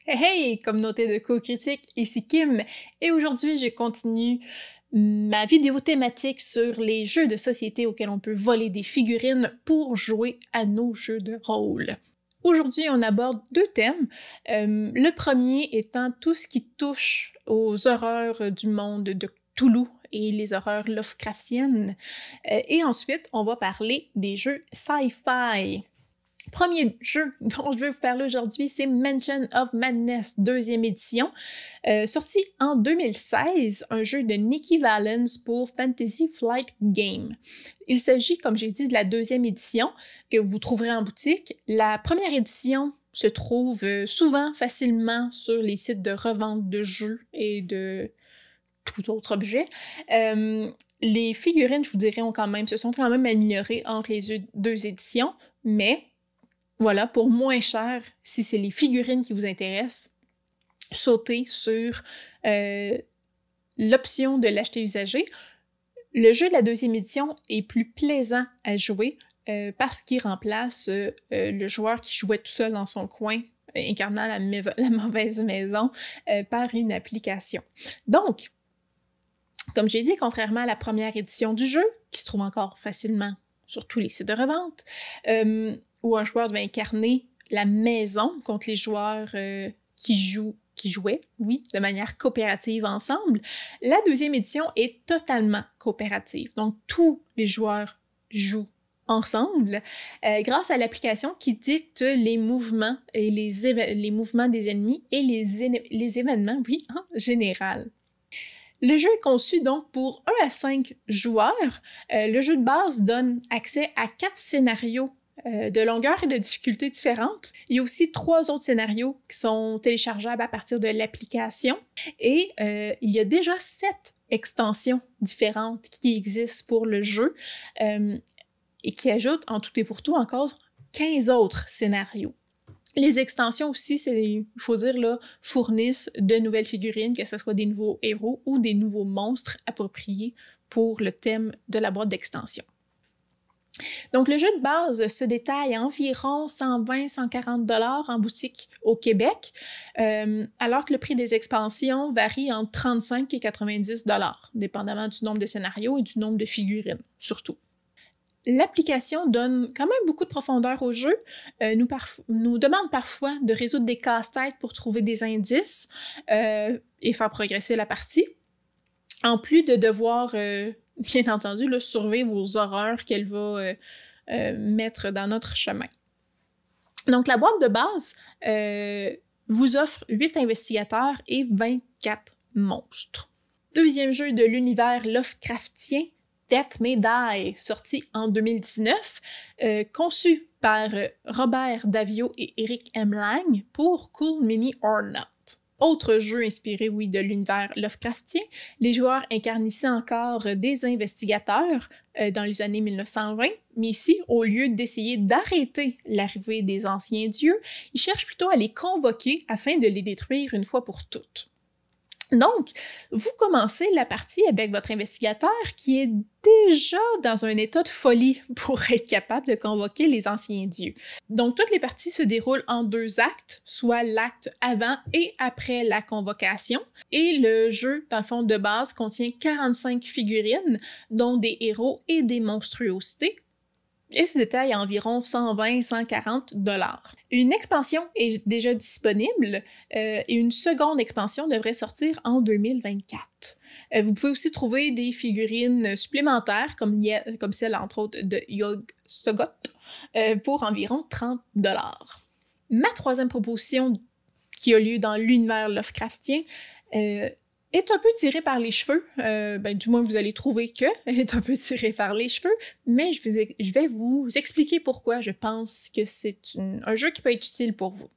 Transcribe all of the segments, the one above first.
Hey, communauté de co-critiques, ici Kim, et aujourd'hui je continue ma vidéo thématique sur les jeux de société auxquels on peut voler des figurines pour jouer à nos jeux de rôle. Aujourd'hui, on aborde deux thèmes. Le premier étant tout ce qui touche aux horreurs du monde de Cthulhu et les horreurs Lovecraftiennes. Et ensuite, on va parler des jeux sci-fi. Premier jeu dont je vais vous parler aujourd'hui, c'est Mansion of Madness, deuxième édition, sorti en 2016, un jeu de Nikki Valens pour Fantasy Flight Game. Il s'agit, comme j'ai dit, de la deuxième édition que vous trouverez en boutique. La première édition se trouve souvent facilement sur les sites de revente de jeux et de tout autre objet. Les figurines, je vous dirais, se sont quand même améliorées entre les deux éditions, mais voilà, pour moins cher, si c'est les figurines qui vous intéressent, sautez sur l'option de l'acheter usagé. Le jeu de la deuxième édition est plus plaisant à jouer parce qu'il remplace le joueur qui jouait tout seul dans son coin, incarnant la mauvaise maison, par une application. Donc, comme j'ai dit, contrairement à la première édition du jeu, qui se trouve encore facilement sur tous les sites de revente, où un joueur devait incarner la maison contre les joueurs qui jouaient, de manière coopérative ensemble. La deuxième édition est totalement coopérative. Donc, tous les joueurs jouent ensemble grâce à l'application qui dicte les mouvements et les mouvements des ennemis et les événements, en général. Le jeu est conçu donc pour 1 à 5 joueurs. Le jeu de base donne accès à 4 scénarios de longueur et de difficulté différentes. Il y a aussi 3 autres scénarios qui sont téléchargeables à partir de l'application. Et il y a déjà 7 extensions différentes qui existent pour le jeu et qui ajoutent en tout et pour tout encore 15 autres scénarios. Les extensions aussi, il faut dire, là, fournissent de nouvelles figurines, que ce soit des nouveaux héros ou des nouveaux monstres appropriés pour le thème de la boîte d'extension. Donc, le jeu de base se détaille à environ 120-140 $ en boutique au Québec, alors que le prix des expansions varie entre 35 et 90 $, dépendamment du nombre de scénarios et du nombre de figurines, surtout. L'application donne quand même beaucoup de profondeur au jeu, nous demande parfois de résoudre des casse-têtes pour trouver des indices et faire progresser la partie, en plus de devoir, bien entendu, là, survivre aux horreurs qu'elle va mettre dans notre chemin. Donc, la boîte de base vous offre 8 investigateurs et 24 monstres. Deuxième jeu de l'univers Lovecraftien, Death May Die, sorti en 2019, conçu par Robert Daviau et Eric M. Lang pour Cool Mini or Not. Autre jeu inspiré, de l'univers Lovecraftien, les joueurs incarnent ici encore des investigateurs dans les années 1920, mais ici, au lieu d'essayer d'arrêter l'arrivée des anciens dieux, ils cherchent plutôt à les convoquer afin de les détruire une fois pour toutes. Donc, vous commencez la partie avec votre investigateur qui est déjà dans un état de folie pour être capable de convoquer les anciens dieux. Donc, toutes les parties se déroulent en 2 actes, soit l'acte avant et après la convocation. Et le jeu, dans le fond, de base, contient 45 figurines, dont des héros et des monstruosités. Et se détaille à environ 120-140 $. Une expansion est déjà disponible et une seconde expansion devrait sortir en 2024. Vous pouvez aussi trouver des figurines supplémentaires, comme celle, entre autres, de Yog-Sothoth, pour environ 30 $. Ma troisième proposition, qui a lieu dans l'univers Lovecraftien, est un peu tirée par les cheveux, du moins vous allez trouver que elle est un peu tirée par les cheveux, mais je vais vous expliquer pourquoi je pense que c'est un jeu qui peut être utile pour vous.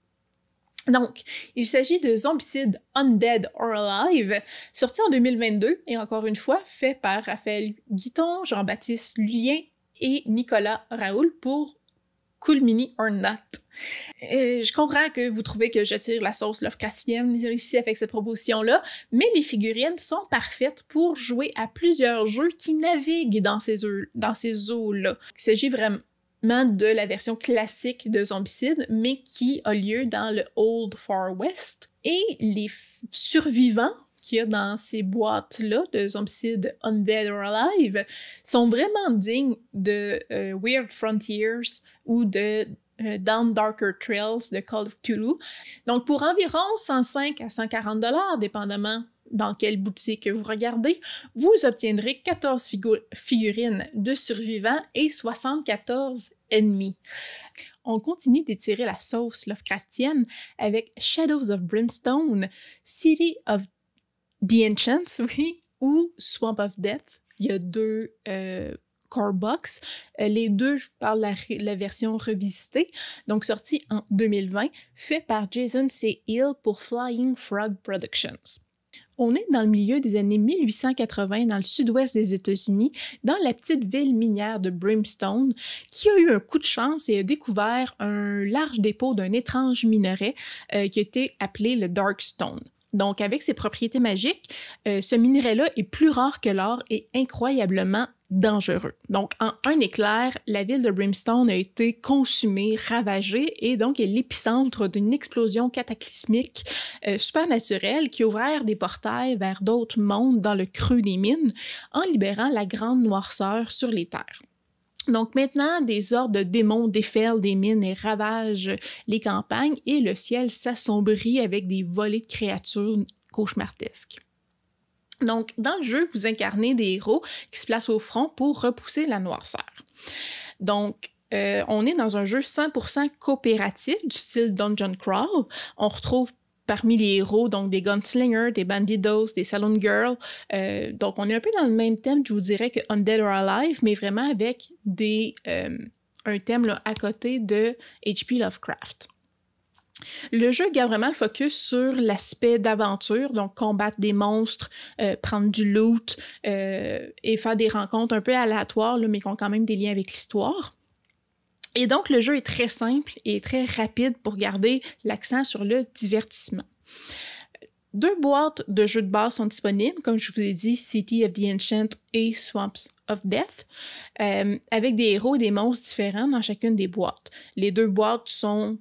Donc, il s'agit de Zombicide Undead or Alive, sorti en 2022 et encore une fois fait par Raphaël Guiton, Jean-Baptiste Lulien et Nicolas Raoul pour Cool Mini or Not. Je comprends que vous trouvez que je tire la sauce Lovecraftienne ici avec cette proposition-là, mais les figurines sont parfaites pour jouer à plusieurs jeux qui naviguent dans ces eaux-là. Il s'agit vraiment développement de la version classique de Zombicide, mais qui a lieu dans le Old Far West. Et les survivants qu'il y a dans ces boîtes-là de Zombicide Undead or Alive sont vraiment dignes de Weird Frontiers ou de Down Darker Trails de Call of Cthulhu. Donc pour environ 105 à 140 $, dépendamment dans quelle boutique vous regardez, vous obtiendrez 14 figurines de survivants et 74 ennemis. On continue d'étirer la sauce Lovecraftienne avec Shadows of Brimstone, City of the Ancients, oui, ou Swamp of Death. Il y a 2 core box. Les 2, je parle de la version revisitée, donc sortie en 2020, fait par Jason C. Hill pour Flying Frog Productions. On est dans le milieu des années 1880 dans le sud-ouest des États-Unis, dans la petite ville minière de Brimstone, qui a eu un coup de chance et a découvert un large dépôt d'un étrange minerai qui a été appelé le Darkstone. Donc, avec ses propriétés magiques, ce minerai-là est plus rare que l'or et incroyablement dangereux. Donc, en un éclair, la ville de Brimstone a été consumée, ravagée, et donc est l'épicentre d'une explosion cataclysmique supernaturelle qui a ouvert des portails vers d'autres mondes dans le creux des mines, en libérant la grande noirceur sur les terres. Donc maintenant, des hordes de démons déferlent des mines et ravagent les campagnes et le ciel s'assombrit avec des volées de créatures cauchemardesques. Donc dans le jeu, vous incarnez des héros qui se placent au front pour repousser la noirceur. Donc on est dans un jeu 100% coopératif du style Dungeon Crawl. On retrouve parmi les héros, donc des gunslingers, des bandidos, des saloon girls. Donc, on est un peu dans le même thème, je vous dirais, que Undead or Alive, mais vraiment avec un thème là, à côté de H.P. Lovecraft. Le jeu garde vraiment le focus sur l'aspect d'aventure, donc combattre des monstres, prendre du loot et faire des rencontres un peu aléatoires, là, mais qui ont quand même des liens avec l'histoire. Et donc, le jeu est très simple et très rapide pour garder l'accent sur le divertissement. 2 boîtes de jeux de base sont disponibles, comme je vous ai dit, City of the Ancients et Swamps of Death, avec des héros et des monstres différents dans chacune des boîtes. Les 2 boîtes sont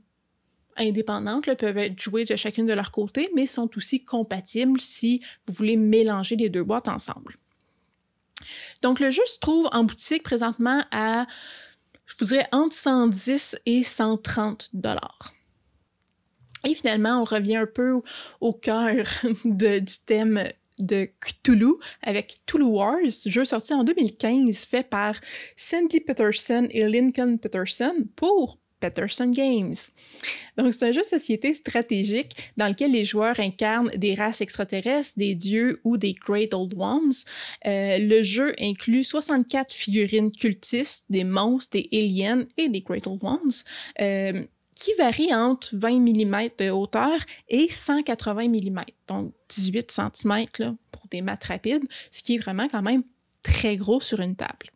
indépendantes, là, peuvent être jouées de chacune de leur côté, mais sont aussi compatibles si vous voulez mélanger les 2 boîtes ensemble. Donc, le jeu se trouve en boutique présentement à, je vous dirais, entre 110 et 130 $. Et finalement, on revient un peu au cœur du thème de Cthulhu avec Cthulhu Wars, jeu sorti en 2015, fait par Sandy Peterson et Lincoln Peterson pour Peterson Games. Donc, c'est un jeu de société stratégique dans lequel les joueurs incarnent des races extraterrestres, des dieux ou des Great Old Ones. Le jeu inclut 64 figurines cultistes, des monstres, des aliens et des Great Old Ones, qui varient entre 20 mm de hauteur et 180 mm, donc 18 cm là, pour des maths rapides, ce qui est vraiment quand même très gros sur une table.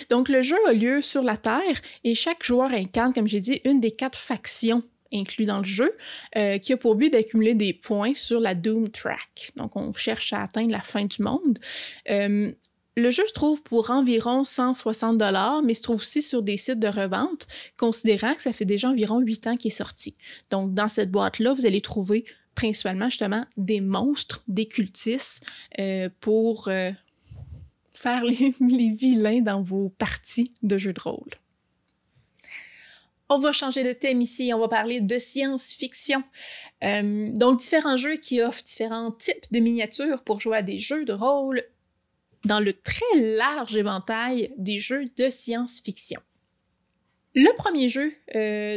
Donc, le jeu a lieu sur la Terre et chaque joueur incarne, comme j'ai dit, une des 4 factions incluses dans le jeu, qui a pour but d'accumuler des points sur la Doom Track. Donc, on cherche à atteindre la fin du monde. Le jeu se trouve pour environ 160 $, mais se trouve aussi sur des sites de revente, considérant que ça fait déjà environ 8 ans qu'il est sorti. Donc, dans cette boîte-là, vous allez trouver principalement, justement, des monstres, des cultistes, pour faire les vilains dans vos parties de jeux de rôle. On va changer de thème ici, on va parler de science-fiction. Donc, différents jeux qui offrent différents types de miniatures pour jouer à des jeux de rôle dans le très large éventail des jeux de science-fiction. Le premier jeu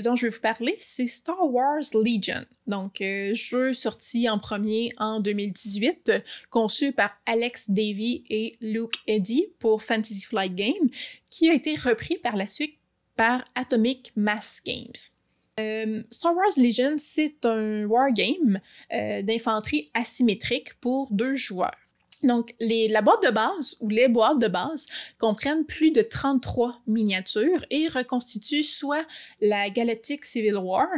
dont je vais vous parler, c'est Star Wars Legion. Donc, jeu sorti en premier en 2018, conçu par Alex Davey et Luke Eddy pour Fantasy Flight Games, qui a été repris par la suite par Atomic Mass Games. Star Wars Legion, c'est un wargame d'infanterie asymétrique pour 2 joueurs. Donc, la boîte de base ou les boîtes de base comprennent plus de 33 miniatures et reconstituent soit la Galactic Civil War,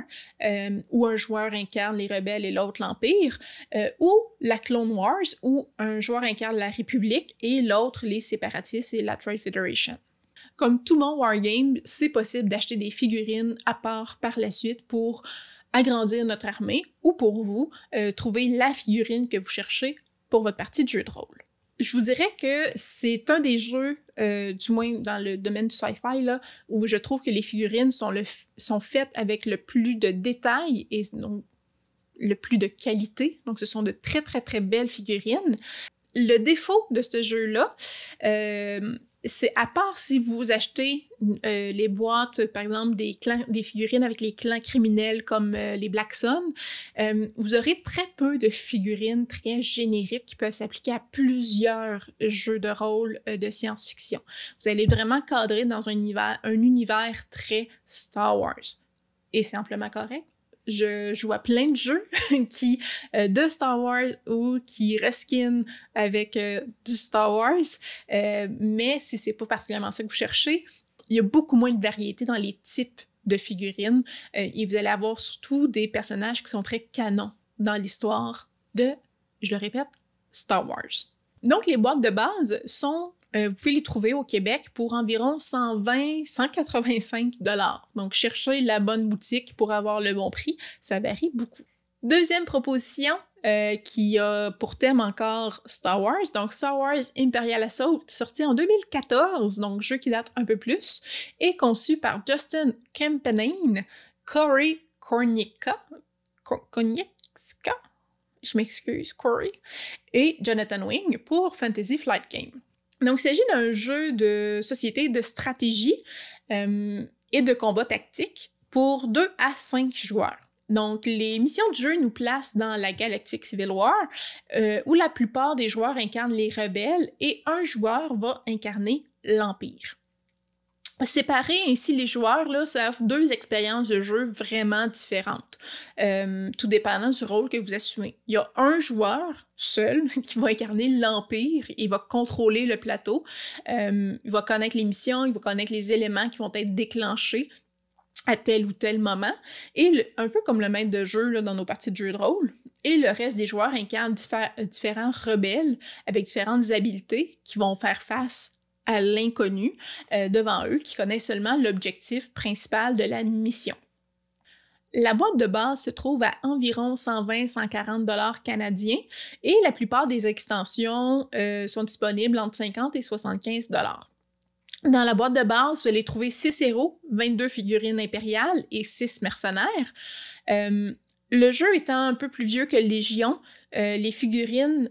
où un joueur incarne les rebelles et l'autre l'Empire, ou la Clone Wars, où un joueur incarne la République et l'autre les séparatistes et la Trade Federation. Comme tout bon wargame, c'est possible d'acheter des figurines à part par la suite pour agrandir notre armée ou pour vous trouver la figurine que vous cherchez pour votre partie de jeu de rôle. Je vous dirais que c'est un des jeux, du moins dans le domaine du sci-fi, là, où je trouve que les figurines sont faites avec le plus de détails et donc le plus de qualité. Donc, ce sont de très, très, très belles figurines. Le défaut de ce jeu-là, c'est à part si vous achetez les boîtes, par exemple, des figurines avec les clans criminels comme les Black Sun, vous aurez très peu de figurines très génériques qui peuvent s'appliquer à plusieurs jeux de rôle de science-fiction. Vous allez vraiment cadrer dans un univers très Star Wars. Et c'est amplement correct. Je joue à plein de jeux de Star Wars ou qui reskin avec du Star Wars, mais si c'est pas particulièrement ça que vous cherchez, il y a beaucoup moins de variété dans les types de figurines et vous allez avoir surtout des personnages qui sont très canons dans l'histoire de, je le répète, Star Wars. Donc les boîtes de base sont vous pouvez les trouver au Québec pour environ 120-185 $. Donc, cherchez la bonne boutique pour avoir le bon prix. Ça varie beaucoup. Deuxième proposition qui a pour thème encore Star Wars. Donc, Star Wars Imperial Assault, sorti en 2014, donc jeu qui date un peu plus, et conçu par Justin Campanale, Corey Kornicka, je m'excuse, Corey, et Jonathan Wing pour Fantasy Flight Game. Donc, il s'agit d'un jeu de société de stratégie et de combat tactique pour 2 à 5 joueurs. Donc, les missions du jeu nous placent dans la Galactic Civil War, où la plupart des joueurs incarnent les rebelles et un joueur va incarner l'Empire. Séparer ainsi les joueurs, là, ça offre 2 expériences de jeu vraiment différentes, tout dépendant du rôle que vous assumez. Il y a un joueur seul qui va incarner l'Empire, il va contrôler le plateau, il va connaître les missions, il va connaître les éléments qui vont être déclenchés à tel ou tel moment, et un peu comme le maître de jeu là, dans nos parties de jeu de rôle. Et le reste des joueurs incarnent différents rebelles avec différentes habiletés qui vont faire face à l'inconnu devant eux, qui connaissent seulement l'objectif principal de la mission. La boîte de base se trouve à environ 120-140 $ canadiens et la plupart des extensions sont disponibles entre 50 et 75 $. Dans la boîte de base, vous allez trouver 6 héros, 22 figurines impériales et 6 mercenaires. Le jeu étant un peu plus vieux que Légion, les figurines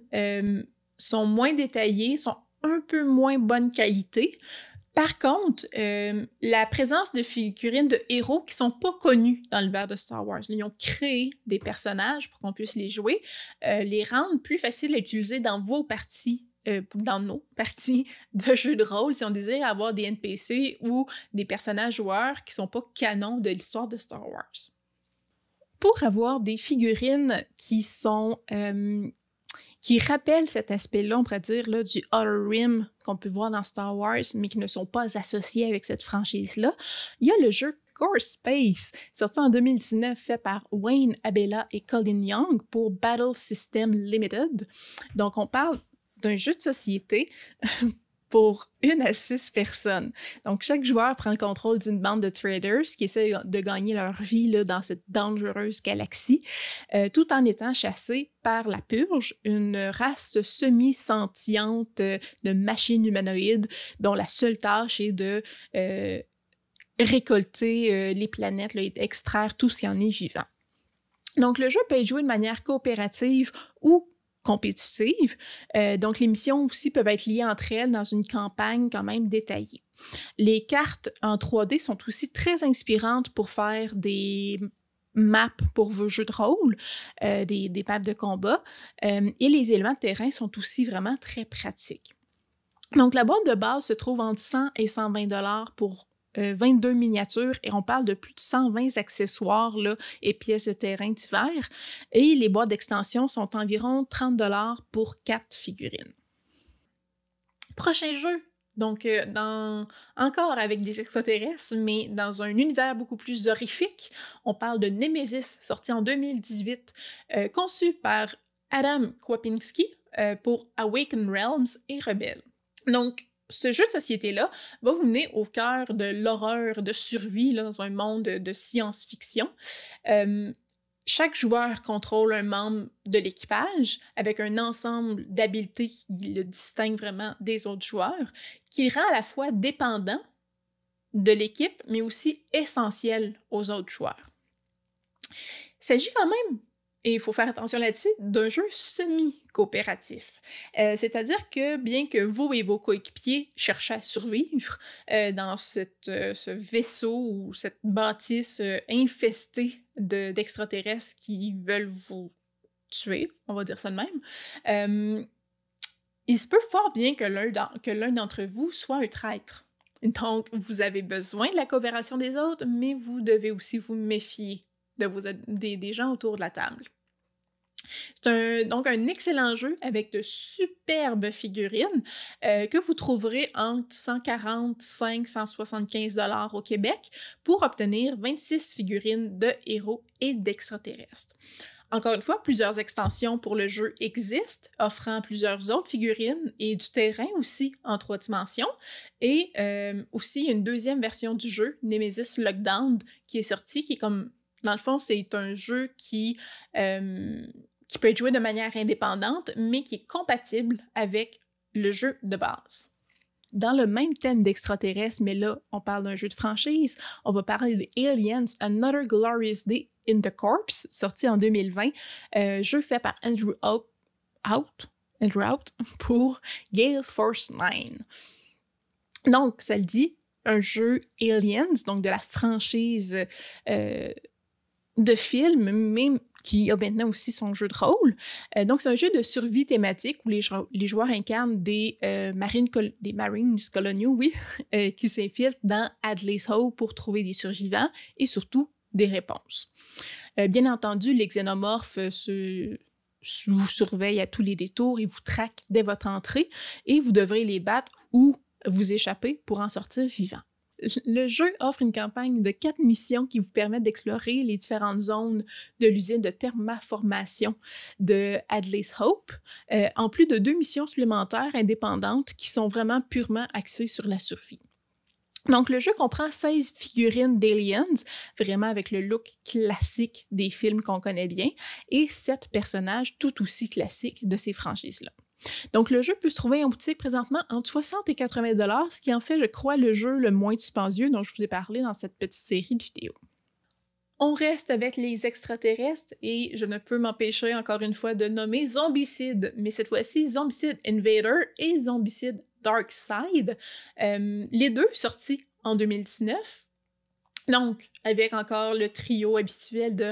sont moins détaillées, sont un peu moins bonne qualité. Par contre, la présence de figurines de héros qui sont pas connus dans l'univers de Star Wars, ils ont créé des personnages pour qu'on puisse les jouer, les rendent plus faciles à utiliser dans vos parties, dans nos parties de jeux de rôle si on désire avoir des NPC ou des personnages joueurs qui sont pas canons de l'histoire de Star Wars. Pour avoir des figurines qui rappellent cet aspect-là, on pourrait dire, là, du Outer Rim qu'on peut voir dans Star Wars, mais qui ne sont pas associés avec cette franchise-là, il y a le jeu Core Space, sorti en 2019, fait par Wayne Abela et Colin Young pour Battle System Limited. Donc, on parle d'un jeu de société pour 1 à 6 personnes. Donc, chaque joueur prend le contrôle d'une bande de traders qui essaient de gagner leur vie là, dans cette dangereuse galaxie, tout en étant chassés par la Purge, une race semi-sentiente de machines humanoïdes dont la seule tâche est de récolter les planètes là, et d'extraire tout ce qui en est vivant. Donc, le jeu peut être joué de manière coopérative ou compétitive. Donc, les missions aussi peuvent être liées entre elles dans une campagne quand même détaillée. Les cartes en 3D sont aussi très inspirantes pour faire des maps pour vos jeux de rôle, des maps de combat, et les éléments de terrain sont aussi vraiment très pratiques. Donc, la boîte de base se trouve entre 100 et 120 $ pour 22 miniatures et on parle de plus de 120 accessoires là, et pièces de terrain divers. Et les boîtes d'extension sont environ 30 $ pour 4 figurines. Prochain jeu, donc encore avec des extraterrestres, mais dans un univers beaucoup plus horrifique. On parle de Nemesis, sorti en 2018, conçu par Adam Kwapinski pour Awaken Realms et Rebel. Donc, ce jeu de société-là va vous mener au cœur de l'horreur de survie là, dans un monde de science-fiction. Chaque joueur contrôle un membre de l'équipage avec un ensemble d'habiletés qui le distingue vraiment des autres joueurs, qui le rend à la fois dépendant de l'équipe, mais aussi essentiel aux autres joueurs. Il s'agit quand même, et il faut faire attention là-dessus, d'un jeu semi-coopératif. C'est-à-dire que bien que vous et vos coéquipiers cherchez à survivre dans ce vaisseau ou cette bâtisse infestée d'extraterrestres qui veulent vous tuer, on va dire ça de même, il se peut fort bien que l'un d'entre vous soit un traître. Donc, vous avez besoin de la coopération des autres, mais vous devez aussi vous méfier des gens autour de la table. C'est donc un excellent jeu avec de superbes figurines que vous trouverez entre 145 et 175 $ au Québec pour obtenir 26 figurines de héros et d'extraterrestres. Encore une fois, plusieurs extensions pour le jeu existent, offrant plusieurs autres figurines et du terrain aussi en 3 dimensions. Et aussi une deuxième version du jeu, Nemesis Lockdown, qui est sortie, qui est comme, dans le fond, c'est un jeu qui peut être joué de manière indépendante, mais qui est compatible avec le jeu de base. Dans le même thème d'extraterrestres, mais là, on parle d'un jeu de franchise, on va parler de Aliens, Another Glorious Day in the Corps, sorti en 2020, jeu fait par Andrew Out pour Gale Force 9. Donc, ça le dit, un jeu Aliens, donc de la franchise de films, mais qui a maintenant aussi son jeu de rôle. Donc, c'est un jeu de survie thématique où les joueurs incarnent des Marines coloniaux, oui, qui s'infiltrent dans Adley's Hope pour trouver des survivants et surtout des réponses. Bien entendu, les xénomorphes vous surveillent à tous les détours et vous traquent dès votre entrée et vous devrez les battre ou vous échapper pour en sortir vivant. Le jeu offre une campagne de 4 missions qui vous permettent d'explorer les différentes zones de l'usine de thermoformation de Adley's Hope, en plus de 2 missions supplémentaires indépendantes qui sont vraiment purement axées sur la survie. Donc, le jeu comprend 16 figurines d'Aliens, vraiment avec le look classique des films qu'on connaît bien, et 7 personnages tout aussi classiques de ces franchises-là. Donc, le jeu peut se trouver en boutique présentement entre 60 et 80 $, ce qui en fait, je crois, le jeu le moins dispendieux dont je vous ai parlé dans cette petite série de vidéos. On reste avec les extraterrestres et je ne peux m'empêcher encore une fois de nommer Zombicide, mais cette fois-ci Zombicide Invader et Zombicide Darkside, les deux sortis en 2019. Donc, avec encore le trio habituel de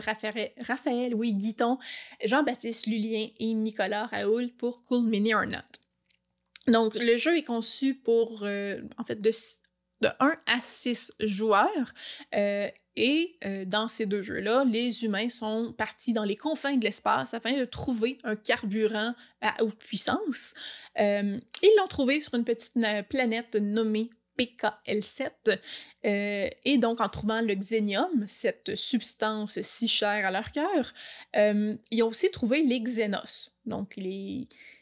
Raphaël Guiton, Jean-Baptiste Lulien et Nicolas Raoult pour Cool Mini or Not. Donc, le jeu est conçu pour, en fait, de 1 à 6 joueurs. Et dans ces 2 jeux-là, les humains sont partis dans les confins de l'espace afin de trouver un carburant à haute puissance. Ils l'ont trouvé sur une petite planète nommée PKL7, et donc en trouvant le xénium, cette substance si chère à leur cœur, ils ont aussi trouvé les xénos. Donc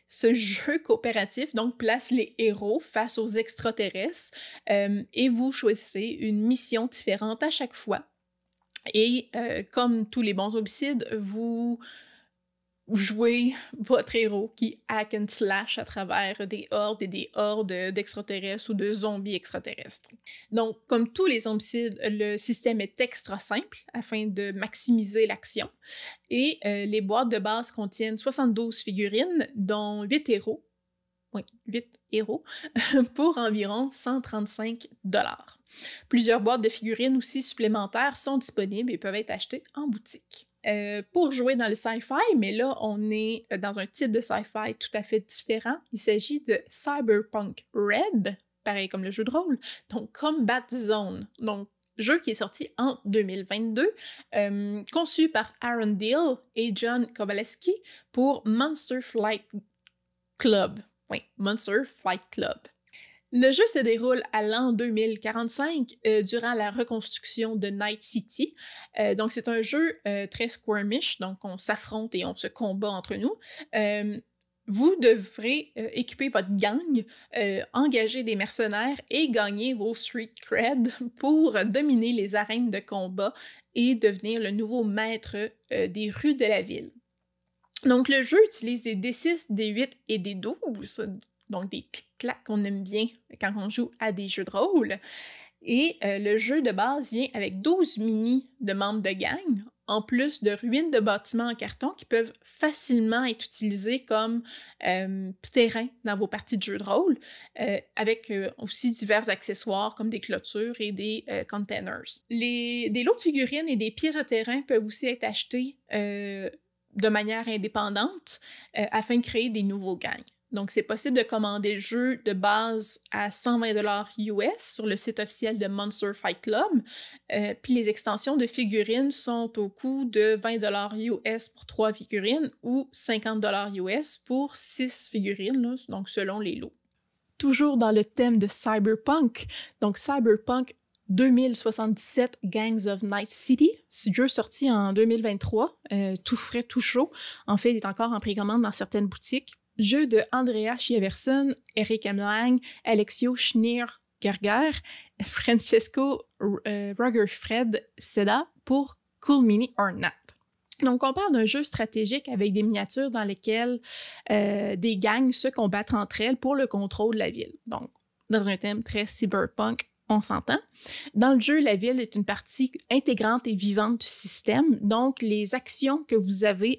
ce jeu coopératif donc place les héros face aux extraterrestres et vous choisissez une mission différente à chaque fois. Et comme tous les bons homicides, vous jouez votre héros qui hack and slash à travers des hordes et des hordes d'extraterrestres ou de zombies extraterrestres. Donc, comme tous les homicides, le système est extra simple afin de maximiser l'action. Et les boîtes de base contiennent 72 figurines, dont 8 héros. Oui, 8 héros, pour environ 135 $. Plusieurs boîtes de figurines aussi supplémentaires sont disponibles et peuvent être achetées en boutique. Pour jouer dans le sci-fi, mais là, on est dans un type de sci-fi tout à fait différent. Il s'agit de Cyberpunk Red, pareil comme le jeu de rôle, donc Combat Zone. Donc, jeu qui est sorti en 2022, conçu par Aaron Deal et John Kowaleski pour Monster Flight Club. Oui, Monster Flight Club. Le jeu se déroule à l'an 2045 durant la reconstruction de Night City. Donc, c'est un jeu très skirmish, donc on s'affronte et on se combat entre nous. Vous devrez équiper votre gang, engager des mercenaires et gagner vos street cred pour dominer les arènes de combat et devenir le nouveau maître des rues de la ville. Donc le jeu utilise des D6, D8 et des 12, donc des clics-clacs qu'on aime bien quand on joue à des jeux de rôle. Et le jeu de base vient avec 12 mini de membres de gang, en plus de ruines de bâtiments en carton qui peuvent facilement être utilisés comme terrain dans vos parties de jeux de rôle, avec aussi divers accessoires comme des clôtures et des containers. Des lots de figurines et des pièces de terrain peuvent aussi être achetés de manière indépendante afin de créer des nouveaux gangs. Donc, c'est possible de commander le jeu de base à 120$ US sur le site officiel de Monster Fight Club. Puis les extensions de figurines sont au coût de 20$ US pour 3 figurines ou 50$ US pour 6 figurines, là, donc selon les lots. Toujours dans le thème de Cyberpunk, donc Cyberpunk 2077 Gangs of Night City, ce jeu sorti en 2023, tout frais, tout chaud. En fait, il est encore en précommande dans certaines boutiques. Jeu de Andrea Chiaverson, Eric Emlang, Alexio Schneer-Gerger, Francesco Rogerfred Seda pour Cool Mini or Not. Donc, on parle d'un jeu stratégique avec des miniatures dans lesquelles des gangs se combattent entre elles pour le contrôle de la ville. Donc, dans un thème très cyberpunk, on s'entend. Dans le jeu, la ville est une partie intégrante et vivante du système, donc les actions que vous avez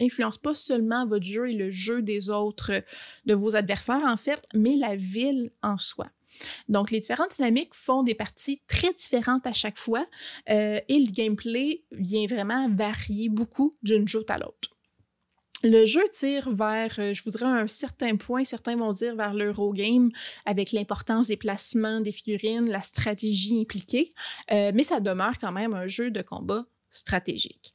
influencent pas seulement votre jeu et le jeu des autres, de vos adversaires en fait, mais la ville en soi. Donc, les différentes dynamiques font des parties très différentes à chaque fois et le gameplay vient vraiment varier beaucoup d'une joute à l'autre. Le jeu tire vers, je voudrais un certain point, certains vont dire vers l'Eurogame, avec l'importance des placements des figurines, la stratégie impliquée, mais ça demeure quand même un jeu de combat stratégique.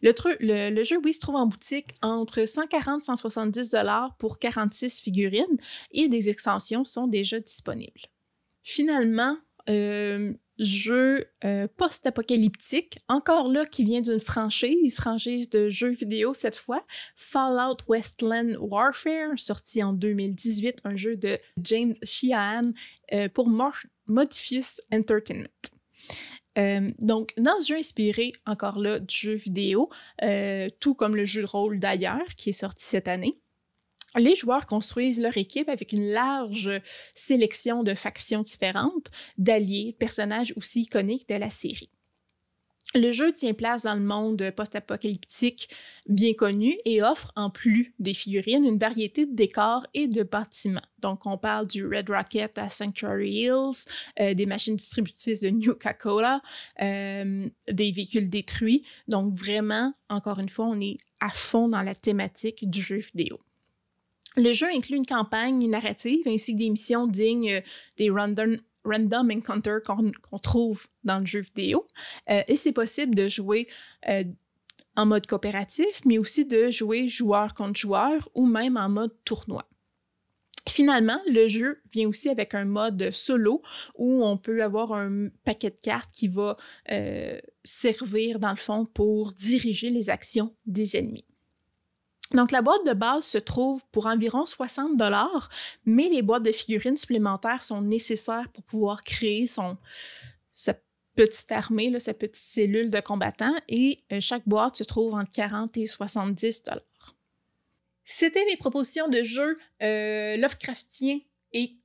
Le jeu, oui, se trouve en boutique entre 140 et 170$ pour 46 figurines et des extensions sont déjà disponibles. Finalement, jeu post-apocalyptique, encore là qui vient d'une franchise de jeux vidéo cette fois, Fallout Westland Warfare, sorti en 2018, un jeu de James Sheehan pour Modifius Entertainment. Donc, dans ce jeu inspiré, encore là, du jeu vidéo, tout comme le jeu de rôle d'ailleurs, qui est sorti cette année, les joueurs construisent leur équipe avec une large sélection de factions différentes, d'alliés, de personnages aussi iconiques de la série. Le jeu tient place dans le monde post-apocalyptique bien connu et offre, en plus des figurines, une variété de décors et de bâtiments. Donc, on parle du Red Rocket à Sanctuary Hills, des machines distributrices de Nuka-Cola, des véhicules détruits. Donc, vraiment, encore une fois, on est à fond dans la thématique du jeu vidéo. Le jeu inclut une campagne narrative ainsi que des missions dignes des random encounters qu'on trouve dans le jeu vidéo. Et c'est possible de jouer en mode coopératif, mais aussi de jouer joueur contre joueur ou même en mode tournoi. Finalement, le jeu vient aussi avec un mode solo où on peut avoir un paquet de cartes qui va servir dans le fond pour diriger les actions des ennemis. Donc, la boîte de base se trouve pour environ 60$, mais les boîtes de figurines supplémentaires sont nécessaires pour pouvoir créer sa petite armée, là, sa petite cellule de combattants, et chaque boîte se trouve entre 40 et 70$. C'était mes propositions de jeux Lovecraftiens et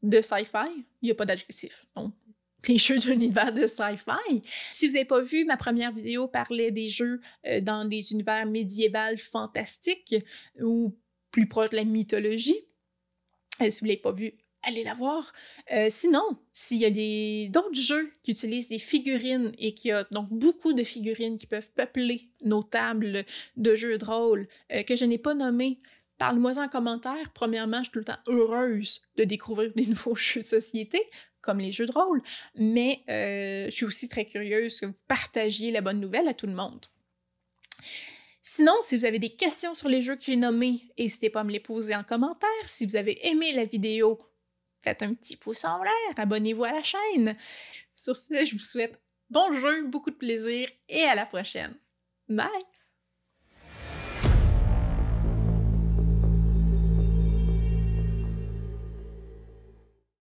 de sci-fi. Il n'y a pas d'adjectif, donc les jeux d'univers de sci-fi. Si vous n'avez pas vu, ma première vidéo parlait des jeux dans des univers médiévals fantastiques ou plus proches de la mythologie. Si vous ne l'avez pas vu, allez la voir. Sinon, s'il y a d'autres jeux qui utilisent des figurines et qu'il y a donc beaucoup de figurines qui peuvent peupler nos tables de jeux de rôle que je n'ai pas nommées, parle-moi en commentaire. Premièrement, je suis tout le temps heureuse de découvrir des nouveaux jeux de société, comme les jeux de rôle, mais je suis aussi très curieuse que vous partagiez la bonne nouvelle à tout le monde. Sinon, si vous avez des questions sur les jeux que j'ai nommés, n'hésitez pas à me les poser en commentaire. Si vous avez aimé la vidéo, faites un petit pouce en l'air, abonnez-vous à la chaîne. Sur ce, je vous souhaite bon jeu, beaucoup de plaisir et à la prochaine. Bye!